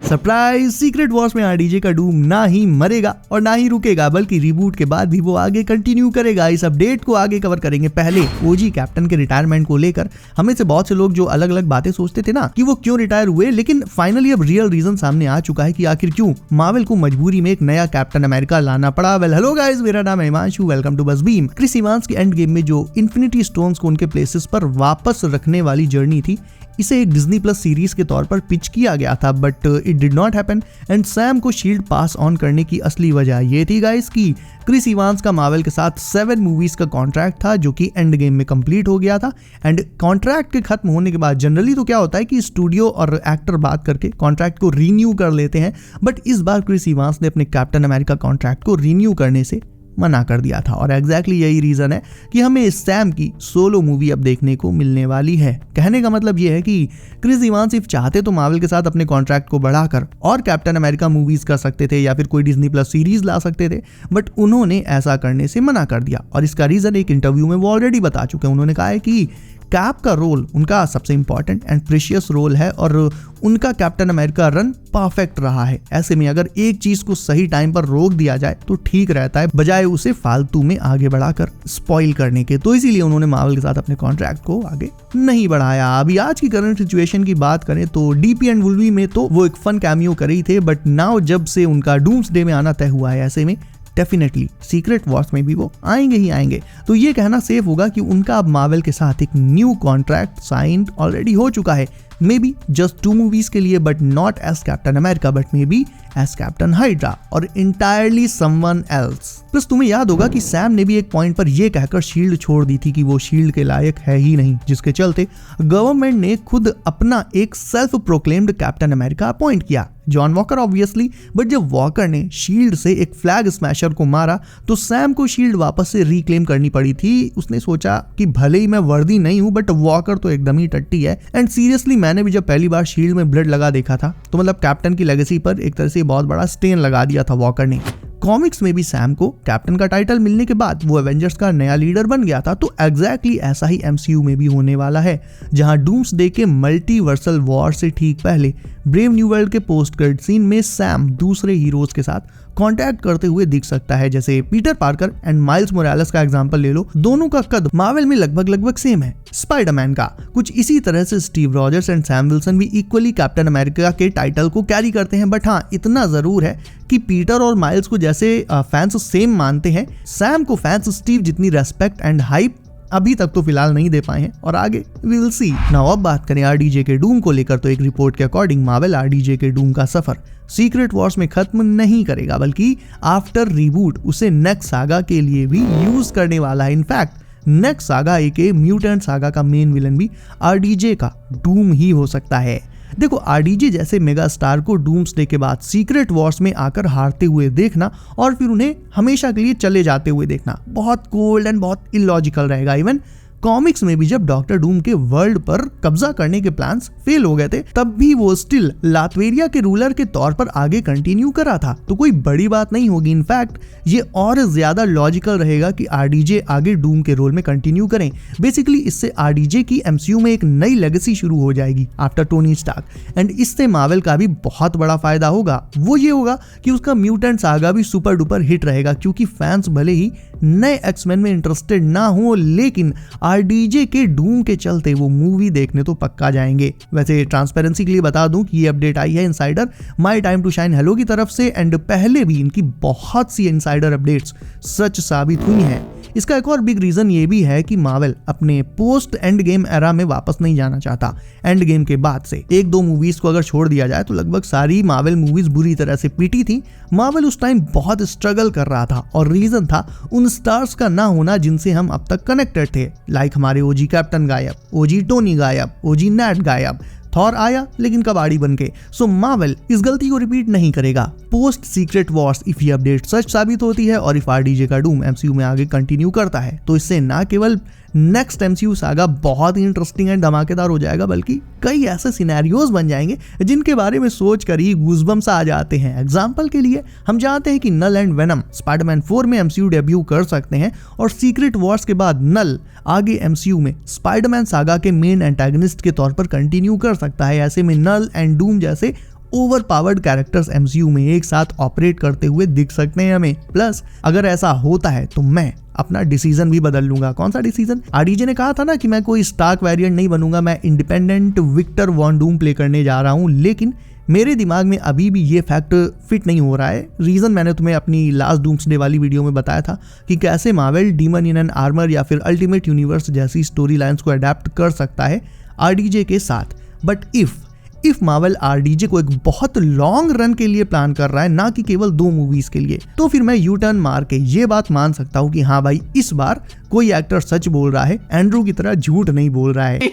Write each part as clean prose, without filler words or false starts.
Surprise, secret Wars में RDJ का डूम ना ही मरेगा और ना ही रुकेगा, बल्कि रिबूट के बाद भी वो आगे कंटिन्यू करेगा। इस अपडेट को आगे कवर करेंगे। पहले ओजी कैप्टन के रिटायरमेंट को लेकर हमें से बहुत से लोग जो अलग अलग बातें सोचते थे ना कि वो क्यों रिटायर हुए, लेकिन फाइनली अब रियल रीजन सामने आ चुका है कि आखिर क्यों मार्वल को मजबूरी में एक नया कैप्टन अमेरिका लाना पड़ा। वेल हेलो गाइस, मेरा नाम है हिमांशु, वेलकम टू बसबीम। क्रिस इवांस के एंड गेम में जो इन्फिनिटी स्टोन्स को उनके प्लेसेस पर वापस रखने वाली जर्नी थी, इसे एक डिज्नी प्लस सीरीज के तौर पर पिच किया गया था, but it did not happen. And Sam को शील्ड पास ऑन करने की असली वजह ये थी गाइस कि क्रिस इवांस का मार्वल के साथ 7 मूवीज का कॉन्ट्रैक्ट था जो कि एंड गेम में कंप्लीट हो गया था। एंड कॉन्ट्रैक्ट के खत्म होने के बाद जनरली तो क्या होता है कि स्टूडियो और एक्टर बात करके कॉन्ट्रैक्ट को रीन्यू कर लेते हैं, बट इस बार क्रिस इवांस ने अपने कैप्टन अमेरिका कॉन्ट्रैक्ट को रीन्यू करने से मना कर दिया था। और एग्जैक्टली यही रीजन है कि हमें सैम की सोलो मूवी अब देखने को मिलने वाली है। कहने का मतलब यह है कि क्रिस इवांस सिर्फ चाहते तो मार्वल के साथ अपने कॉन्ट्रैक्ट को बढ़ाकर और कैप्टन अमेरिका मूवीज कर सकते थे या फिर कोई डिज्नी प्लस सीरीज ला सकते थे, बट उन्होंने ऐसा करने से मना कर दिया। और इसका रीजन एक इंटरव्यू में वो ऑलरेडी बता चुके हैं। उन्होंने कहा है कि कैप का रोल उनका सबसे इंपॉर्टेंट एंड प्रीशियस रोल है और उनका कैप्टन अमेरिका रन परफेक्ट रहा है। ऐसे में अगर एक चीज को सही टाइम पर रोक दिया जाए तो ठीक रहता है, बजाय उसे फालतू में आगे बढ़ाकर स्पॉइल करने के। तो इसीलिए उन्होंने मार्वल के साथ अपने कॉन्ट्रैक्ट को आगे नहीं बढ़ाया। अभी आज की करंट सिचुएशन की बात करें तो डीपी एंड वुल्वी में तो वो एक फन कैमियो कर रही थे, बट नाउ जब से उनका डूम्सडे में आना तय हुआ है, ऐसे में डेफिनेटली सीक्रेट वॉर्स में भी वो आएंगे ही आएंगे। तो ये कहना सेफ होगा कि उनका अब मार्वल के साथ एक न्यू कॉन्ट्रैक्ट साइंड ऑलरेडी हो चुका है, मे बी जस्ट 2 मूवीज के लिए, but not as Captain America, but may be as Captain Hydra और इंटायरली समवन एल्स। प्लस तुम्हें याद होगा कि सैम ने भी एक पॉइंट पर यह कहकर शील्ड छोड़ दी थी कि वो शील्ड के लायक है ही नहीं, जिसके चलते गवर्नमेंट ने खुद अपना एक self proclaimed Captain America appoint किया, जॉन वॉकर ऑब्वियसली। बट जब वॉकर ने शील्ड से एक फ्लैग स्मैशर को मारा तो सैम को शील्ड वापस से रिक्लेम करनी पड़ी थी। उसने सोचा कि भले ही मैं वर्दी नहीं हूं, बट वॉकर तो एकदम ही टट्टी है। एंड सीरियसली मैंने भी जब पहली बार शील्ड में ब्लड लगा देखा था तो मतलब कैप्टन की लेगेसी पर एक तरह से बहुत बड़ा स्टेन लगा दिया था वॉकर ने। कॉमिक्स में भी सैम को कैप्टन का टाइटल मिलने के बाद वो एवेंजर्स का नया लीडर बन गया था। तो एग्जैक्टली ऐसा ही एमसीयू में भी होने वाला है, जहां डूम्सडे के मल्टीवर्सल वॉर से ठीक पहले ब्रेव न्यू वर्ल्ड के पोस्ट क्रेडिट सीन में सैम दूसरे हीरोज के साथ कांटेक्ट करते हुए दिख सकता है। जैसे Peter Parker and miles Morales का एग्जांपल ले लो, दोनों का कद मार्वल में लगभग सेम है। स्पाइडरमैन का कुछ इसी तरह से Steve Rogers and Sam Wilson भी इक्वली कैप्टन अमेरिका के टाइटल को कैरी करते हैं। बट हाँ, इतना जरूर है कि पीटर और माइल्स को जैसे फैंस सेम मानते हैं, सैम को फैंस स्टीव जितनी रेस्पेक्ट एंड हाइप अभी तक तो फिलहाल नहीं दे पाए हैं, और आगे वी विल सी। नाउ अब बात करें आरडीजे के डूम को लेकर, तो एक रिपोर्ट के अकॉर्डिंग मार्वल आरडीजे के डूम का सफर सीक्रेट वॉर्स में खत्म नहीं करेगा, बल्कि आफ्टर रिबूट उसे नेक्स्ट सागा के लिए भी यूज करने वाला है। इनफैक्ट नेक्स्ट सागा एके म्यूटेंट सागा का मेन विलन भी आरडीजे का डूम ही हो सकता है। देखो, आरडीजे जैसे मेगा स्टार को डूम्सडे के बाद सीक्रेट वॉर्स में आकर हारते हुए देखना और फिर उन्हें हमेशा के लिए चले जाते हुए देखना बहुत कोल्ड एंड बहुत इलॉजिकल रहेगा। इवन कॉमिक्स में भी जब डॉक्टर डूम के वर्ल्ड पर कब्जा करने के प्लान्स फेल हो गए थे, तब भी वो स्टिल लातवेरिया के रूलर के तौर पर आगे कंटिन्यू करा था। तो कोई बड़ी बात नहीं होगी। इनफैक्ट ये और ज्यादा लॉजिकल रहेगा कि आरडीजे आगे डूम के रोल में कंटिन्यू करें। बेसिकली इससे आरडीजे की एमसीयू में एक नई लेगेसी शुरू हो जाएगी आफ्टर टोनी स्टार्क, एंड इससे मार्वल का भी बहुत बड़ा फायदा होगा। वो ये होगा कि उसका म्यूटेंट सागा भी सुपर डुपर हिट रहेगा, क्योंकि फैंस भले ही नए एक्समैन में इंटरेस्टेड ना हो, लेकिन आरडीजे के डूम के चलते वो मूवी देखने तो पक्का जाएंगे। वैसे ट्रांसपेरेंसी के लिए बता दूं कि ये अपडेट आई है insider my time to shine hello की तरफ से, एंड पहले भी इनकी बहुत सी इनसाइडर अपडेट्स सच साबित हुई हैं। इसका एक और बिग रीजन ये भी है कि मार्वल अपने पोस्ट एंड गेम एरा में वापस नहीं जाना चाहता। एंड गेम के बाद से 1-2 मूवीज को अगर छोड़ दिया जाए तो लगभग सारी मार्वल मूवीज बुरी तरह से पीटी थी। मार्वल उस टाइम बहुत स्ट्रगल कर रहा था और रीजन था उन स्टार्स का ना होना जिनसे हम अब तक कनेक्टेड थे। लाइक हमारे ओजी कैप्टन गायब, ओजी टोनी गायब, ओजी नेट गायब, थॉर आया लेकिन कबाड़ी बन के। सो मार्वल इस गलती को रिपीट नहीं करेगा। पोस्ट सीक्रेट वॉर्स इफ ये अपडेट सच साबित होती है और इफ आरडीजे का डूम एमसीयू में आगे कंटिन्यू करता है, तो इससे ना केवल नेक्स्ट एमसीयू सागा बहुत ही इंटरेस्टिंग एंड धमाकेदार हो जाएगा, बल्कि कई ऐसे सिनेरियोज बन जाएंगे जिनके बारे में सोच कर ही गूज़बम्स आ जाते हैं। एग्जांपल के लिए हम जानते हैं कि नल एंड वेनम स्पाइडरमैन 4 में एमसीयू डेब्यू कर सकते हैं, और सीक्रेट वॉर्स के बाद नल आगे एमसीयू में स्पाइडरमैन सागा के मेन एंटागनिस्ट के तौर पर कंटिन्यू कर सकता है। ऐसे में नल एंड डूम जैसे ओवर पावर्ड कैरेक्टर्स एमसीयू में एक साथ ऑपरेट करते हुए दिख सकते हैं हमें। प्लस अगर ऐसा होता है तो मैं अपना डिसीजन भी बदल लूंगा। कौन सा डिसीजन? आरडीजे ने कहा था ना कि मैं कोई स्टार्क वेरिएंट नहीं बनूंगा, मैं independent Victor von Doom play करने जा रहा हूं, लेकिन मेरे दिमाग में अभी भी ये फैक्ट फिट नहीं हो रहा है। रीजन मैंने तुम्हें अपनी लास्ट डूम्सडे वाली वीडियो में बताया था कि कैसे Marvel demon in an armour या फिर अल्टीमेट यूनिवर्स जैसी स्टोरी लाइन्स को अडेप्ट कर सकता है आरडीजे के साथ। बट इफ मार्वल आरडीजे को एक बहुत लॉन्ग रन के लिए प्लान कर रहा है, ना कि केवल 2 मूवीज के लिए, तो फिर मैं यू टर्न मार के ये बात मान सकता हूँ कि हाँ भाई, इस बार कोई एक्टर सच बोल रहा है, एंड्रू की तरह झूठ नहीं बोल रहा है।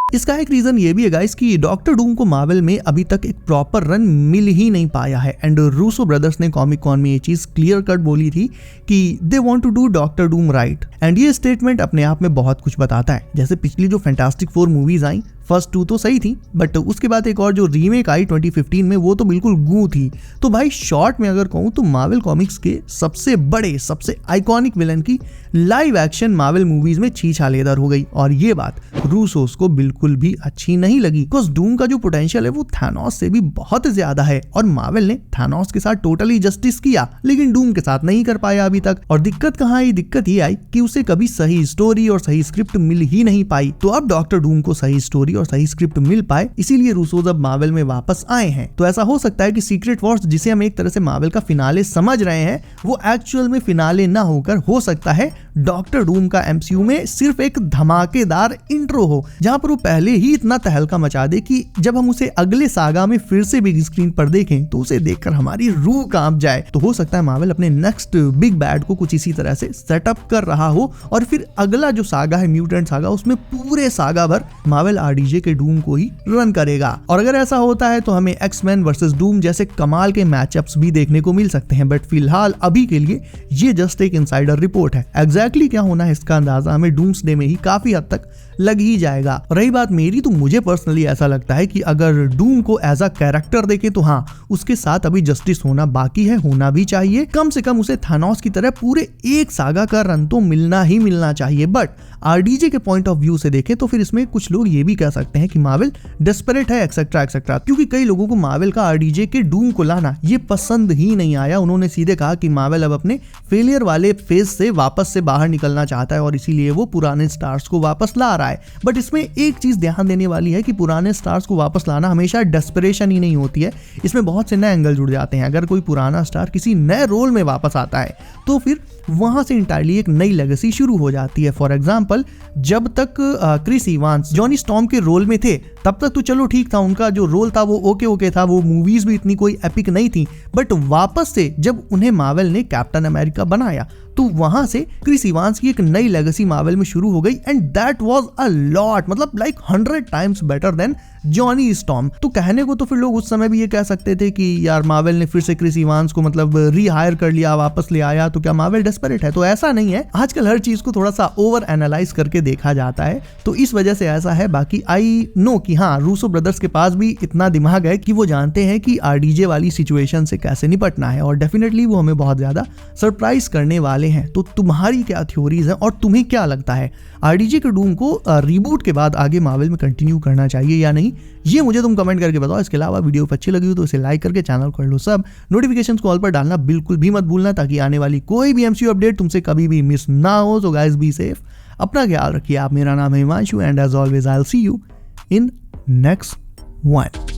इसका एक रीजन ये भी है गाइस कि डॉक्टर डूम को मार्वल में अभी तक एक प्रॉपर रन मिल ही नहीं पाया है। एंड रूसो ब्रदर्स ने कॉमिक कॉन में ये चीज क्लियर कट बोली थी कि they want to do Doctor Doom right. And ये स्टेटमेंट अपने आप में बहुत कुछ बताता है। जैसे पिछली जो फैंटास्टिक 4 मूवीज आई, फर्स्ट 2 तो सही थी, बट उसके बाद एक और जो रीमेक आई 2015 में, वो तो बिल्कुल गूं थी। तो भाई शॉर्ट में अगर कहूं तो मार्वल कॉमिक्स के सबसे बड़े, सबसे आइकॉनिक विलन की लाइव एक्शन मार्वल मूवीज में छीछालेदार हो गई। और ये बात रूसोस को बिल्कुल भी अच्छी नहीं लगी, बिकॉज डूम का जो पोटेंशियल है वो थानोस से भी बहुत ज्यादा है। और मार्वल ने थानोस के साथ टोटली जस्टिस किया, लेकिन डूम के साथ नहीं कर पाया अभी तक। और दिक्कत कहाँ आई? दिक्कत ये आई कि उसे कभी सही स्टोरी और सही स्क्रिप्ट मिल ही नहीं पाई। तो अब डॉक्टर डूम को सही स्टोरी और सही स्क्रिप्ट मिल पाए, इसीलिए रूसोस अब मार्वल में वापस आए हैं। तो ऐसा हो सकता है कि सीक्रेट वॉर्स, जिसे हम एक तरह से मार्वल का फिनाले समझ रहे हैं, वो एक्चुअल में फिनाले ना होकर हो सकता है डॉक्टर डूम का एमसीयू में सिर्फ एक धमाकेदार इंट्रो हो, जहां पर वो पहले ही इतना तहलका मचा दे कि जब हम उसे अगले सागा में फिर से बिग स्क्रीन पर देखें तो उसे देखकर हमारी रूह कांप जाए। तो हो सकता है मार्वल अपने नेक्स्ट बिग बैड को कुछ इसी तरह से सेटअप कर रहा हो, और फिर अगला जो सागा है म्यूटेंट सागा, उसमें पूरे सागा भर मार्वल आरडीजे के डूम को ही रन करेगा। और अगर ऐसा होता है तो हमें एक्समैन वर्सेस डूम जैसे कमाल के मैचअप्स भी देखने को मिल सकते हैं। बट फिलहाल अभी के लिए ये जस्ट एक इनसाइडर रिपोर्ट है। एग्जैक्टली क्या होना है इसका अंदाजा हमें डूम्सडे में ही काफी हद तक लग ही जाएगा। रही बात मेरी, तो मुझे पर्सनली ऐसा लगता है कि अगर डूम को एज अ कैरेक्टर देखे तो हाँ, उसके साथ अभी जस्टिस होना बाकी है, होना भी चाहिए। कम से कम उसे थानोस की तरह पूरे एक सागा का रन तो मिलना ही मिलना चाहिए। बट आरडीजे के पॉइंट ऑफ व्यू से देखें तो फिर इसमें कुछ लोग ये भी कह सकते हैं कि मार्वल डेस्परेट है, एक्सेट्रा एक्सेट्रा, क्योंकि कई लोगों को मार्वल का आरडीजे के डूम को लाना ये पसंद ही नहीं आया। उन्होंने सीधे कहा कि मार्वल अब अपने फेलियर वाले फेज से वापस से बाहर निकलना चाहता है और इसीलिए वो पुराने स्टार्स को वापस ला रहा है। बट इसमें एक चीज ध्यान देने वाली है कि पुराने स्टार्स को वापस लाना हमेशा डेस्परेशन ही नहीं होती है, इसमें बहुत से नए एंगल जुड़ जाते हैं। अगर कोई पुराना स्टार किसी नए रोल में वापस आता है तो फिर वहां से इंटायरली एक नई लेगेसी शुरू हो जाती है। फॉर एग्जांपल, जब तक क्रिस इवांस जॉनी स्टॉर्म के रोल में थे तब तक तो चलो ठीक था, उनका जो रोल था वो ओके था, वो मूवीज भी इतनी कोई एपिक नहीं थी। बट वापस से जब उन्हें मार्वल ने कैप्टन अमेरिका बनाया तो वहां से क्रिस इवांस की एक नई लेगेसी मार्वल में शुरू हो गई, and that was a lot, मतलब like 100 times better than Johnny Storm. तो कहने को तो फिर लोग उस समय भी ये कह सकते थे कि यार मार्वल ने फिर से क्रिस इवांस को मतलब रीहायर कर लिया, वापस ले आया, तो क्या मार्वल डेस्परेट है? तो ऐसा नहीं है। आजकल हर चीज को थोड़ा सा ओवर एनालाइज करके देखा जाता है, तो इस वजह से ऐसा है। बाकी आई नो कि हाँ, रूसो ब्रदर्स के पास भी इतना दिमाग है कि वो जानते हैं कि आरडीजे वाली सिचुएशन से कैसे निपटना है, और डेफिनेटली वो हमें बहुत ज्यादा सरप्राइज करने वाले हैं। तो तुम्हारी क्या थ्योरीज हैं और तुम्हें क्या लगता है, आरडीजे के डूम को रीबूट के बाद आगे मार्वल में कंटिन्यू करना चाहिए या नहीं? ये मुझे तुम कमेंट करके बताओ। इसके अलावा वीडियो अच्छी लगी हो तो इसे लाइक करके चैनल कर लो सब, नोटिफिकेशंस को ऑल पर डालना बिल्कुल भी मत भूलना, ताकि आने वाली कोई भी एमसीयू अपडेट तुमसे कभी भी मिस ना हो। तो गाइस बी सेफ, अपना ख्याल रखिए आप। मेरा नाम है Himanshu and as always I will see you in next one.